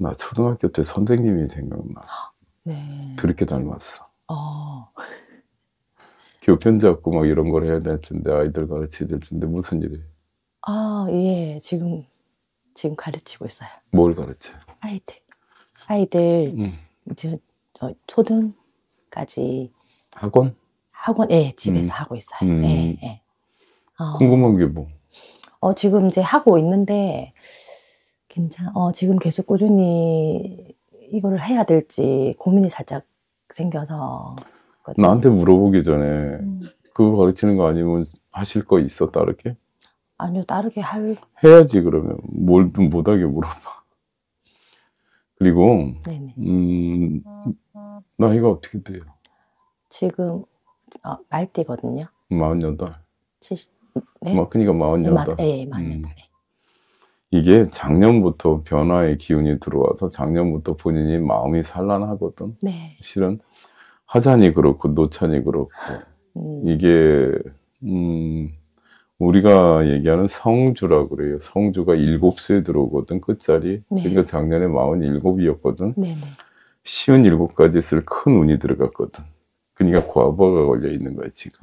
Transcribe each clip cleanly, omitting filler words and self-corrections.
나 초등학교 때 선생님이 생각나. 네. 그렇게 닮았어. 어. 교편 잡고 막 이런 걸 해야 될 텐데, 아이들 가르쳐야 될 텐데, 무슨 일이에요? 아, 예. 지금 가르치고 있어요. 뭘 가르쳐요? 아이들, 음. 이제, 초등까지 학원? 학원, 예, 집에서 하고 있어요. 예, 예. 궁금한 게 뭐? 지금 이제 하고 있는데, 지금 계속 꾸준히 이거를 해야 될지 고민이 살짝 생겨서. 나한테 물어보기 전에 그거 가르치는 거 아니면 하실 거 있어, 다르게? 아니요, 다르게 해야지, 그러면. 뭘 못하게 물어봐. 그리고, 네네. 나이가 어떻게 돼요? 지금, 말띠거든요. 48. 70, 네? 그러니까 48. 예, 48. 이게 작년부터 변화의 기운이 들어와서 작년부터 본인이 마음이 산란하거든. 네. 실은 화잔이 그렇고 노찬이 그렇고 이게 우리가 얘기하는 성주라고 그래요. 성주가 7수에 들어오거든, 끝자리. 네. 그러니까 작년에 47이었거든. 네네. 57가지 쓸 큰 운이 들어갔거든. 그러니까 과부하가 걸려 있는 거야, 지금.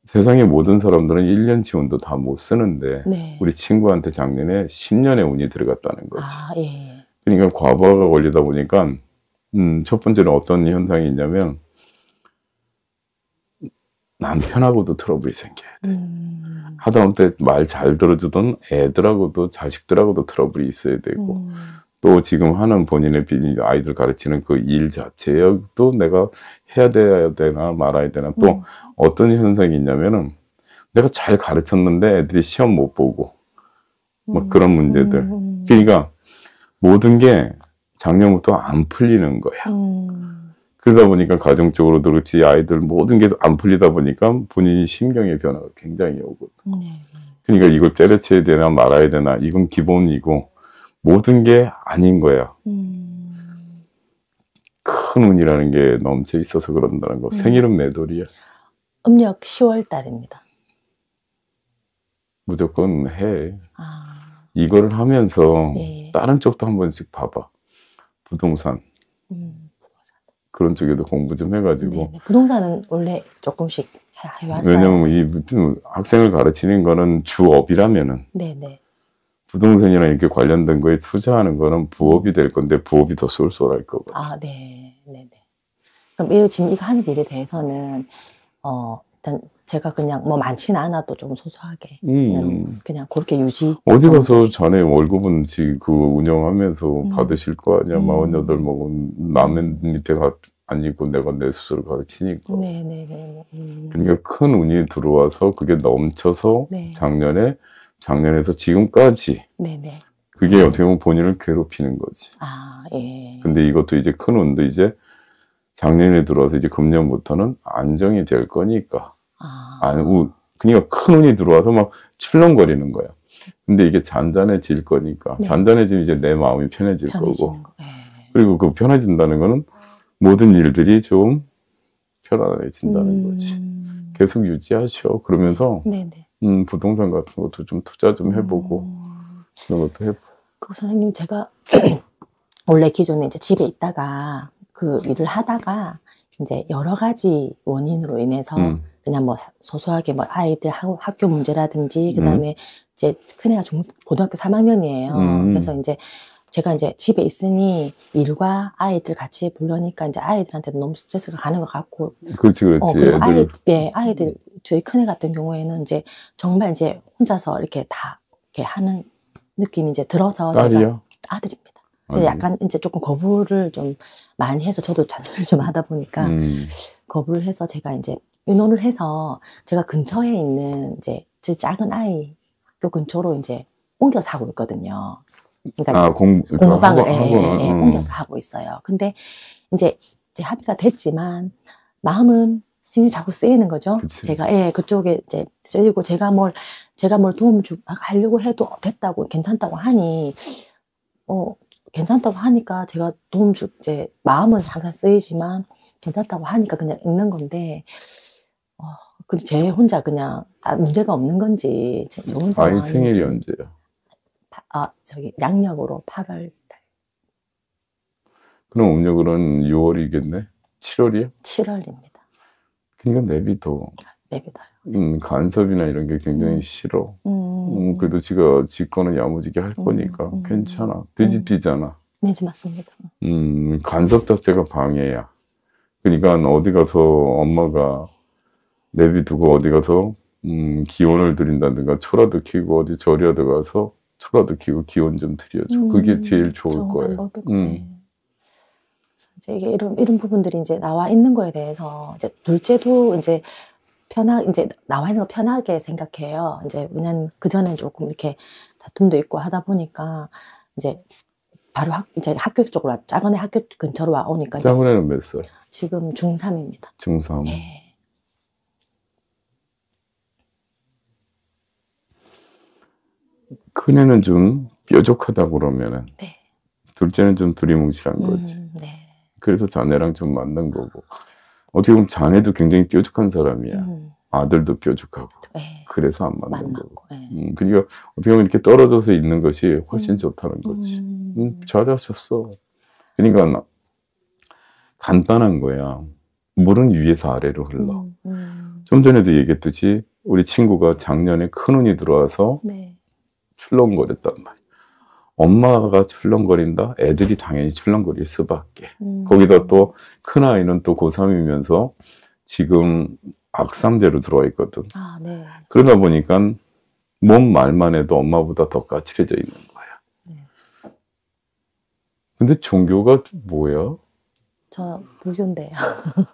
세상의 모든 사람들은 1년치 운도 다 못 쓰는데 네. 우리 친구한테 작년에 10년의 운이 들어갔다는 거지. 예. 그러니까 과부하가 걸리다 보니까 첫 번째는 어떤 현상이 있냐면 남편하고도 트러블이 생겨야 돼. 하다못해 말 잘 들어주던 애들하고도, 자식들하고도 트러블이 있어야 되고 또 지금 하는 본인의 아이들 가르치는 그 일 자체도 내가 해야 되나 말아야 되나. 또 어떤 현상이 있냐면은 내가 잘 가르쳤는데 애들이 시험 못 보고 막 그런 문제들. 그러니까 모든 게 작년부터 안 풀리는 거야. 그러다 보니까 가정적으로도 그렇지, 아이들 모든 게 안 풀리다 보니까 본인이 심경의 변화가 굉장히 오거든. 그러니까 이걸 때려쳐야 되나 말아야 되나, 이건 기본이고 모든 게 아닌 거야. 큰 운이라는 게 넘쳐 있어서 그런다는 거. 생일은 몇 월이야? 음력 10월 달입니다. 무조건 해. 이거를 하면서 네. 다른 쪽도 한 번씩 봐봐. 부동산. 그런 쪽에도 공부 좀 해가지고. 네네. 부동산은 원래 조금씩 해왔어요. 왜냐면 이 학생을 가르치는 거는 주업이라면은. 네네. 부동산이랑 이렇게 관련된 거에 투자하는 거는 부업이 될 건데 부업이 더 쏠쏠할 거거든. 네. 네네. 그럼 지금 이거 하는 일에 대해서는 일단 제가 그냥 뭐 많지는 않아도 좀 소소하게 그냥 그렇게 유지. 어디 가서 자네 월급은 그 운영하면서 받으실 거 아니야. 48 먹은 남의 밑에 아니고 내가 내 스스로 가르치니까. 네네네. 그러니까 큰 운이 들어와서 그게 넘쳐서 네. 작년에서 지금까지. 네네. 그게 어떻게 보면 본인을 괴롭히는 거지. 예. 근데 이것도 이제 큰 운도 이제 작년에 들어와서 이제 금년부터는 안정이 될 거니까. 그러니까 큰 운이 들어와서 막 출렁거리는 거야. 근데 이게 잔잔해질 거니까. 네. 잔잔해지면 이제 내 마음이 편해질 거고. 그리고 그 편해진다는 거는 모든 일들이 좀 편안해진다는 거지. 계속 유지하셔. 그러면서 부동산 같은 것도 좀 투자 좀 해보고 그런 것도 해보고. 선생님, 제가 원래 기존에 이제 집에 있다가 그 일을 하다가 이제 여러 가지 원인으로 인해서 그냥 뭐 소소하게 뭐 아이들 학교 문제라든지 그다음에 이제 큰애가 고등학교 3학년이에요. 그래서 이제 제가 이제 집에 있으니 일과 아이들 같이 보려니까 이제 아이들한테도 너무 스트레스가 가는 것 같고. 그렇지. 그리고 아이들, 저희 큰애 같은 경우에는 이제 정말 이제 혼자서 이렇게 다 이렇게 하는 느낌이 이제 들어서. 딸이요? 아들입니다. 근데 약간 이제 조금 거부를 좀 많이 해서 저도 자제를 좀 하다 보니까 거부를 해서 제가 이제 의논을 해서 제가 근처에 있는 이제 제 작은 아이 학교 근처로 이제 옮겨서 하고 있거든요. 그러니까 공부방을 옮겨서 하고 있어요. 근데 이제 합의가 됐지만 마음은 신경이 자꾸 쓰이는 거죠. 그치. 제가 그쪽에 이제 쓰이고 제가 뭘 도움을 하려고 해도 됐다고 괜찮다고 하니 괜찮다고 하니까 제가 도움 이제 마음은 항상 쓰이지만 괜찮다고 하니까 그냥 읽는 건데 근데 제 혼자 그냥 문제가 없는 건지 저 혼자 아이 생일이 언제야? 저기 양력으로 8월 달. 그럼 음력으로는 6월이겠네? 7월이야? 7월입니다. 그러니까 내비둬. 내비둬요. 간섭이나 이런 게 굉장히 싫어. 그래도 지 거는 야무지게 할 거니까 괜찮아. 돼지 뛰잖아. 네, 맞습니다. 간섭 자체가 방해야. 그러니까 어디 가서 엄마가 내비두고 어디 가서 기원을 드린다든가 초라도 키고 어디 절이라도 가서 초라도 키고 기원 좀 드려줘. 그게 제일 좋을 거예요. 네. 이제 이게 이런 부분들이 이제 나와 있는 거에 대해서 이제 둘째도 이제 이제 나와 있는 거 편하게 생각해요. 이제 왜냐면 그 전에 조금 이렇게 다툼도 있고 하다 보니까 이제 바로 이제 학교 쪽으로 작은 애 학교 근처로 와 오니까. 작은 애는 몇 살? 지금 중3입니다. 중3. 네. 큰애는 좀 뾰족하다 그러면은 네. 둘째는 좀 두리뭉실한 거지. 네. 그래서 자네랑 좀 맞는 거고. 어떻게 보면 자네도 굉장히 뾰족한 사람이야. 아들도 뾰족하고. 네. 그래서 안 맞는 거고. 네. 그러니까 어떻게 보면 이렇게 떨어져서 있는 것이 훨씬 좋다는 거지. 잘하셨어. 그러니까 간단한 거야. 물은 위에서 아래로 흘러. 좀 전에도 얘기했듯이 우리 친구가 작년에 큰 운이 들어와서 네. 출렁거렸단 말이야. 엄마가 출렁거린다? 애들이 당연히 출렁거릴 수밖에. 거기다 또 큰아이는 또 고3이면서 지금 악삼제로 들어와 있거든. 아, 네. 그러다 보니까 몸 말만 해도 엄마보다 더 까칠해져 있는 거야. 네. 근데 종교가 뭐야? 저 불교인데요.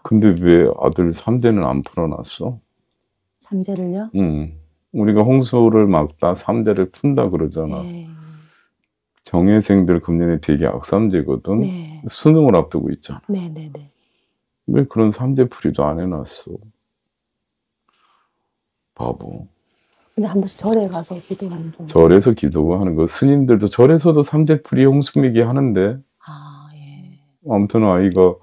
근데 왜 아들 3대는 안 풀어놨어? 3제를요? 우리가 홍수를 막다 3대를 푼다 그러잖아. 네. 정예생들 금년에 되게 악삼제거든. 네. 수능을 앞두고 있잖아. 네네네. 왜 그런 3대 풀이도 안 해놨어? 바보. 근데 한 번씩 절에 가서 기도하는 좀. 절에서 기도하는 거. 스님들도 절에서도 3대 풀이 홍수미기 하는데. 아, 예. 아무튼 아이가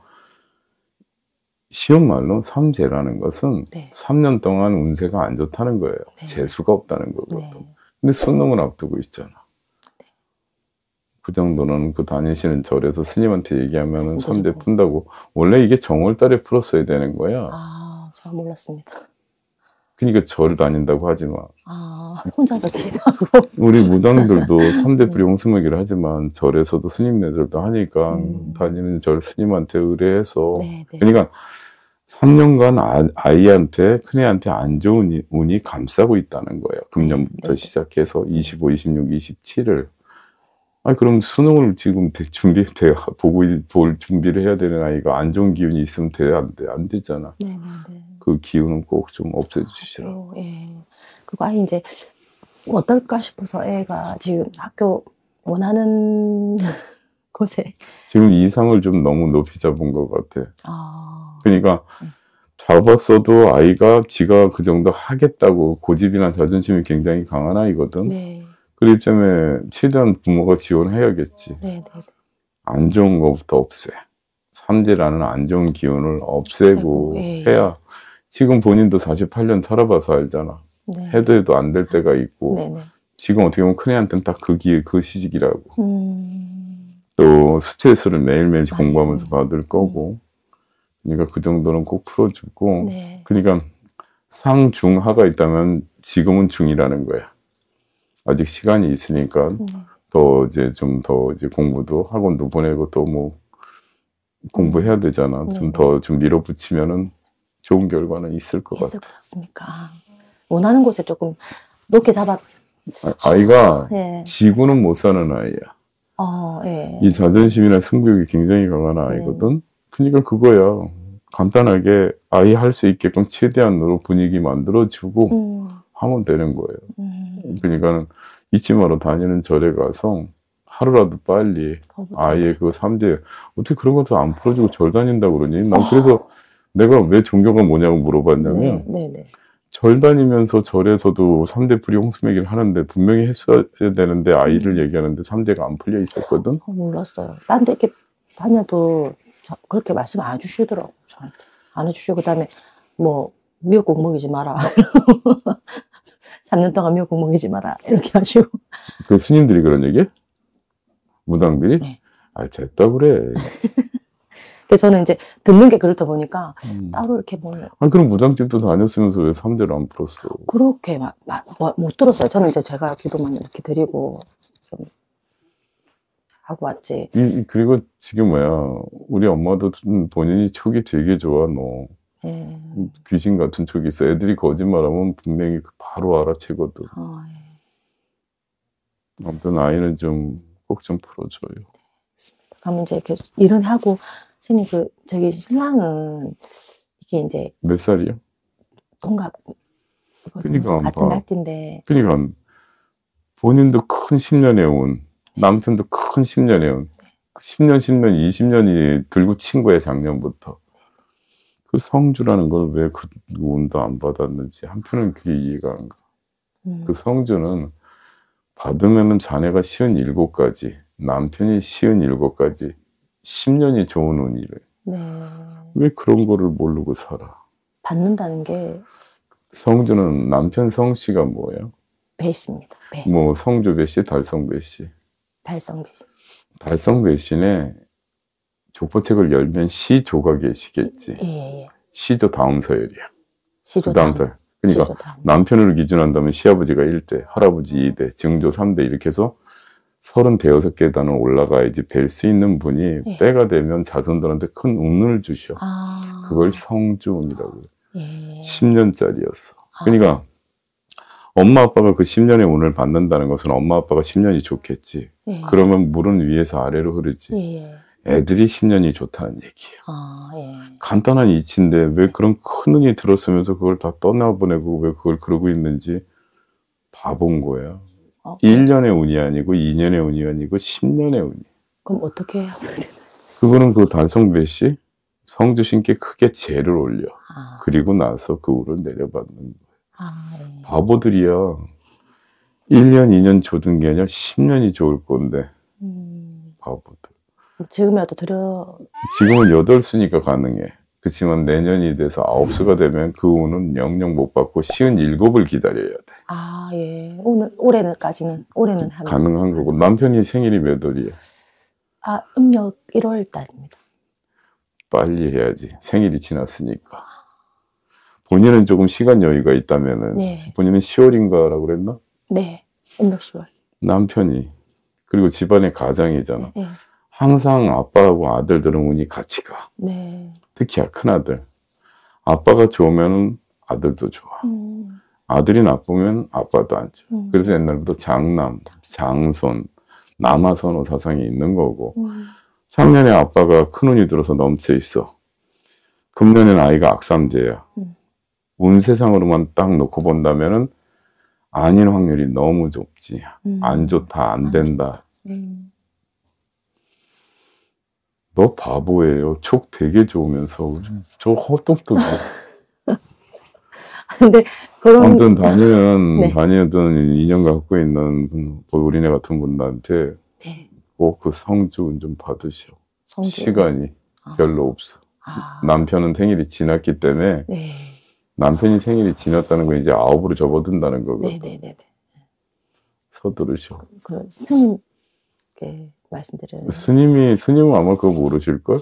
쉬운 말로 3제라는 것은 네. 3년 동안 운세가 안 좋다는 거예요. 네. 재수가 없다는 거거든. 네. 근데 수능을 앞두고 있잖아. 네. 그 정도는 그 다니시는 절에서 스님한테 얘기하면 3대 말씀드리고. 푼다고. 원래 이게 정월달에 풀었어야 되는 거야. 아, 제가 몰랐습니다. 그러니까 절 다닌다고 하지 마. 아, 혼자서 기도하고. 우리 무당들도 3대 풀이 홍수매기를 하지만 절에서도 스님네들도 하니까 다니는 절 스님한테 의뢰해서. 네, 네. 그러니까 3년간 아이한테, 큰애한테 안 좋은 운이 감싸고 있다는 거예요. 금년부터 네. 시작해서 25, 26, 27을. 아니, 그럼 수능을 지금 볼 준비를 해야 되는 아이가 안 좋은 기운이 있으면 돼? 안 돼? 안 되잖아. 네, 네, 네. 그 기운은 꼭 좀 없애주시라고. 예. 그리고 아이 이제 어떨까 싶어서 애가 지금 학교 원하는 곳에. 지금 이상을 좀 너무 높이 잡은 것 같아. 아. 그러니까 잡았어도 아이가 지가 그 정도 하겠다고 고집이나 자존심이 굉장히 강한 아이거든. 네. 그 입장에 최대한 부모가 지원해야겠지. 네, 네, 네. 안 좋은 것부터 없애. 삼재라는 안 좋은 기운을 없애고 예. 해야. 지금 본인도 48년 살아봐서 알잖아. 네. 해도 안 될 때가 있고. 네, 네. 지금 어떻게 보면 큰애한테는 딱 그 시기라고. 또 스트레스를 매일매일 공부하면서 받을 거고. 그러니까 그 정도는 꼭 풀어주고. 네. 그러니까 상중하가 있다면 지금은 중이라는 거야. 아직 시간이 있으니까 더 이제 좀 더 이제 공부도 학원도 보내고 또 뭐 공부해야 되잖아. 좀 더 좀 밀어붙이면은 좋은 결과는 있을 것 같아. 있을 것 같습니까? 원하는 곳에 조금 높게 잡아. 아이가 예. 지구는 못 사는 아이야. 예. 이 자존심이나 승부욕이 굉장히 강한 아이거든. 그러니까 그거야. 간단하게 아이 할 수 있게끔 최대한으로 분위기 만들어주고 하면 되는 거예요. 그러니까 잊지 말아 다니는 절에 가서 하루라도 빨리 아이의 그 3대 어떻게 그런 것도 안 풀어주고 절 다닌다고 그러니? 난 그래서 내가 왜 종교가 뭐냐고 물어봤냐면 네. 절 다니면서 절에서도 3대 풀이 홍수매기를 하는데 분명히 했어야 되는데 아이를 얘기하는데 3대가 안 풀려 있었거든? 몰랐어요. 딴 데 이렇게 다녀도 그렇게 말씀 안 해주시더라고, 저한테. 안 해주시고, 그 다음에 뭐 미역국 먹이지 마라. 3년 동안 미역국 먹이지 마라. 이렇게 하시고. 그 스님들이 그런 얘기해? 무당들이? 네. 아, 됐다 그래. 그래서 저는 이제 듣는 게 그렇다 보니까 따로 이렇게 뭘. 아니, 그럼 무당집도 다녔으면서 왜 3대를 안 풀었어? 그렇게 못 들었어요. 저는 이제 제가 기도만 이렇게 드리고 좀 하고 왔지. 그리고 지금 뭐야, 우리 엄마도 본인이 촉이 되게 좋아, 너. 예. 귀신 같은 촉이 있어. 애들이 거짓말하면 분명히 바로 알아채거든. 예. 아무튼 아이는 좀 꼭 좀 풀어줘요. 그러면 이제 계속 일은 하고, 선생님 저기 신랑은 이게 이제 몇 살이야? 동갑. 그러니까 안 같은 봐. 날띠인데. 그러니까 본인도 큰 10년의 운, 남편도 큰 10년의 운. 10년, 10년, 20년이 들고 친 거야, 작년부터. 그 성주라는 걸 왜 그 운도 안 받았는지 한편은 그게 이해가 안 가. 그 성주는 받으면은 자네가 57가지, 남편이 57가지, 10년이 좋은 운이래. 네. 왜 그런 거를 모르고 살아? 받는다는 게 성주는 남편 성씨가 뭐예요? 배씨입니다. 배. 뭐 성주 배씨, 달성 배씨. 달성 배씨. 달성 배씨네. 족보책을 열면 시조가 계시겠지. 예. 시조 다음 서열이야. 시조 그 다음 서열. 그러니까 시조 다음. 남편을 기준한다면 시아버지가 1대, 할아버지 2대, 증조 3대 이렇게 해서 36계단을 올라가야지 뵐 수 있는 분이 예. 때가 되면 자손들한테 큰 운을 주셔. 그걸 성주운이라고 해요. 예. 10년짜리였어. 그러니까 엄마 아빠가 그 10년의 운을 받는다는 것은 엄마 아빠가 10년이 좋겠지. 예. 그러면 물은 위에서 아래로 흐르지. 예. 애들이 10년이 좋다는 얘기예요. 예. 간단한 이치인데 왜 그런 큰 운이 들었으면서 그걸 다 떠나보내고 왜 그걸 그러고 있는지 바본 거야. 1년의 운이 아니고 2년의 운이 아니고 10년의 운이. 그럼 어떻게 해야 되나요? 그거는 그 달성배 씨 성주신께 크게 제를 올려. 그리고 나서 그 운을 내려받는 거야. 예. 바보들이야. 1년, 2년 좋은 게 아니라 10년이 좋을 건데. 바보들. 지금이라도 지금은 8수니까 가능해. 그렇지만 내년이 돼서 9수가 되면 그 운은 영영 못 받고 57을 기다려야 돼. 예. 올해는 하면 가능한 거고. 남편이 생일이 몇 월이에요? 음력 1월 달입니다. 빨리 해야지. 생일이 지났으니까. 본인은 조금 시간 여유가 있다면은. 네. 본인은 10월인가라고 그랬나? 네. 음력 10월. 남편이. 그리고 집안의 가장이잖아. 네. 항상 아빠하고 아들들은 운이 같이 가. 네. 특히 큰아들. 아빠가 좋으면 아들도 좋아. 아들이 나쁘면 아빠도 안 좋아. 그래서 옛날부터 장남, 장손, 남아선호 사상이 있는 거고. 작년에 아빠가 큰 운이 들어서 넘쳐 있어. 금년에는 아이가 악삼재야. 운세상으로만 딱 놓고 본다면은 아닌 확률이 너무 좁지. 안 좋다, 안 된다. 너 바보예요. 촉 되게 좋으면서 저 헛똑똑해. 근데 그런 아무튼 다니던 인연 갖고 있는 우리네 같은 분들한테 네. 꼭 그 성주운 좀 받으셔. 시간이 별로 없어. 남편은 생일이 지났기 때문에 네. 남편이 생일이 지났다는 건 이제 9으로 접어든다는 거거든. 네네네. 서두르셔. 그 스님께 말씀드려요. 스님은 아마 그거 모르실걸?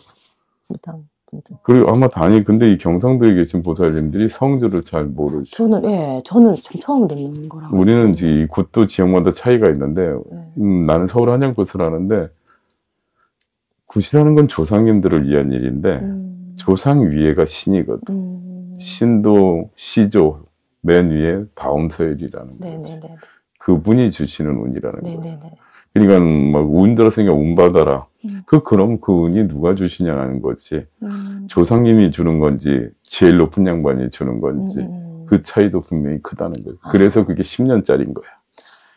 무당 분들. 그리고 아마 근데 이 경상도에 계신 보살님들이 성주를 잘 모르죠. 저는 좀 처음 듣는 거라고. 우리는 이 굿도 지역마다 차이가 있는데, 나는 서울 한양굿을 하는데, 굿이라는 건 조상님들을 위한 일인데, 조상 위에가 신이거든. 신도, 시조, 맨 위에 다음서열이라는 거지. 그분이 주시는 운이라는 거야. 그러니까 막 운 들었으니까 운 받아라. 그럼 그 운이 누가 주시냐는 거지. 조상님이 주는 건지 제일 높은 양반이 주는 건지 그 차이도 분명히 크다는 거예요. 그래서 그게 10년짜리인 거야.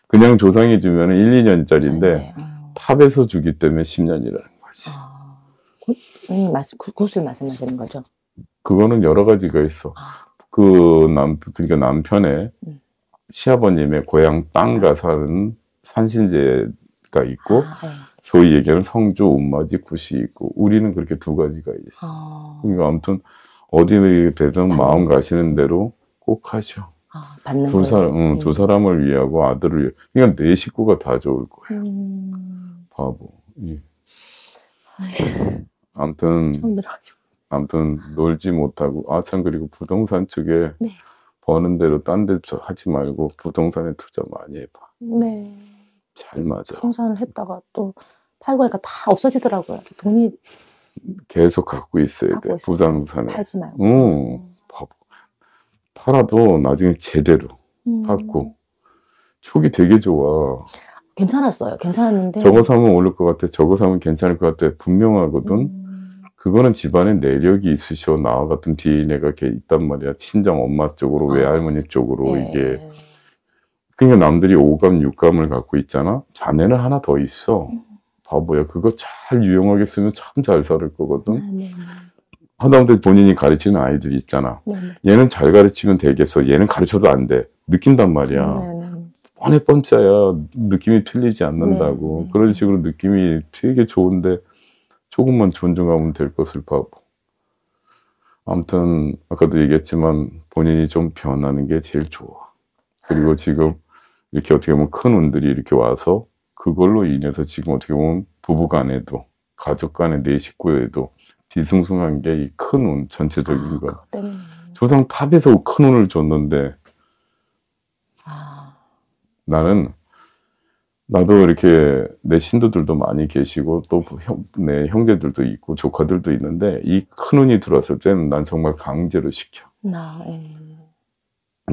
그냥 조상이 주면 1, 2년짜리인데 탑에서 주기 때문에 10년이라는 거지. 굿을 말씀하시는 거죠? 그거는 여러 가지가 있어. 그러니까 남편의 시아버님의 고향 땅가 사는 산신제가 있고 소위 얘기하는 성주, 운마지, 굿이 있고 우리는 그렇게 두 가지가 있어. 그러니까 아무튼 어디 되든 마음 가시는 대로 꼭 하셔. 두 사람을 위하고 아들을 위해. 그러니까 내 식구가 다 좋을 거야. 바보. 예. 아무튼 처음 들어가지고. 아무튼 놀지 못하고 참 그리고 부동산 쪽에 네. 버는 대로 딴 데 하지 말고 부동산에 투자 많이 해봐. 네. 잘 맞아. 부동산을 했다가 또 팔고 하니까 다 없어지더라고요. 돈이 계속 갖고 있어야 돼. 갖고 있어요. 부동산에. 팔지 말고. 바보. 팔아도 나중에 제대로 받고 촉이 되게 좋아. 괜찮았어요. 괜찮았는데 저거 사면 오를 것 같아. 저거 사면 괜찮을 것 같아. 분명하거든. 그거는 집안에 내력이 있으셔. 나와 같은 DNA가 있단 말이야. 친정 엄마 쪽으로, 외할머니 쪽으로. 네. 이게. 그러니까 남들이 5감, 6감을 갖고 있잖아. 자네는 하나 더 있어. 바보야. 그거 잘 유용하게 쓰면 참 잘 살 거거든. 네. 하다못해 본인이 가르치는 아이들이 있잖아. 네. 얘는 잘 가르치면 되겠어. 얘는 가르쳐도 안 돼. 느낀단 말이야. 뻔해 뻔짜야. 느낌이 틀리지 않는다고. 네. 그런 식으로 느낌이 되게 좋은데 조금만 존중하면 될 것을 바보. 아무튼 아까도 얘기했지만 본인이 좀 변하는 게 제일 좋아. 그리고 지금 이렇게 어떻게 보면 큰 운들이 이렇게 와서 그걸로 인해서 지금 어떻게 보면 부부 간에도 가족 간에 내 식구에도 뒤숭숭한 게 이 큰 운 전체적인 거. 조상 탑에서 큰 운을 줬는데 나도 이렇게 내 신도들도 많이 계시고 또 내 형제들도 있고 조카들도 있는데 이 큰 운이 들어왔을 때는 난 정말 강제로 시켜.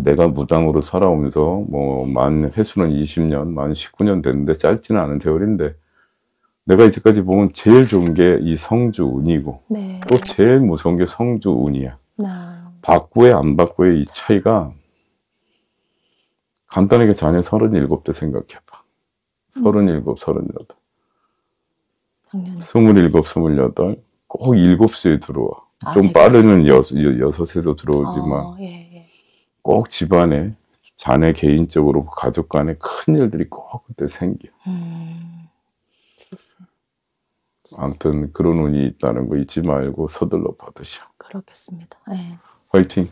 내가 무당으로 살아오면서 뭐 만 횟수는 20년, 만 19년 됐는데 짧지는 않은 세월인데 내가 이제까지 보면 제일 좋은 게 이 성주 운이고 또 제일 무서운 게 성주 운이야. 받고의 안 받고의 이 차이가 간단하게 자네 37대 생각해봐. 37, 38. 27, 28. 꼭 7시에 들어와. 좀 빠르면 6에서 들어오지만 꼭 집안에 자네 개인적으로 가족 간에 큰 일들이 꼭 그때 생겨. 아무튼 그런 운이 있다는 거 잊지 말고 서둘러 받으셔. 그렇겠습니다. 화이팅!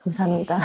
감사합니다.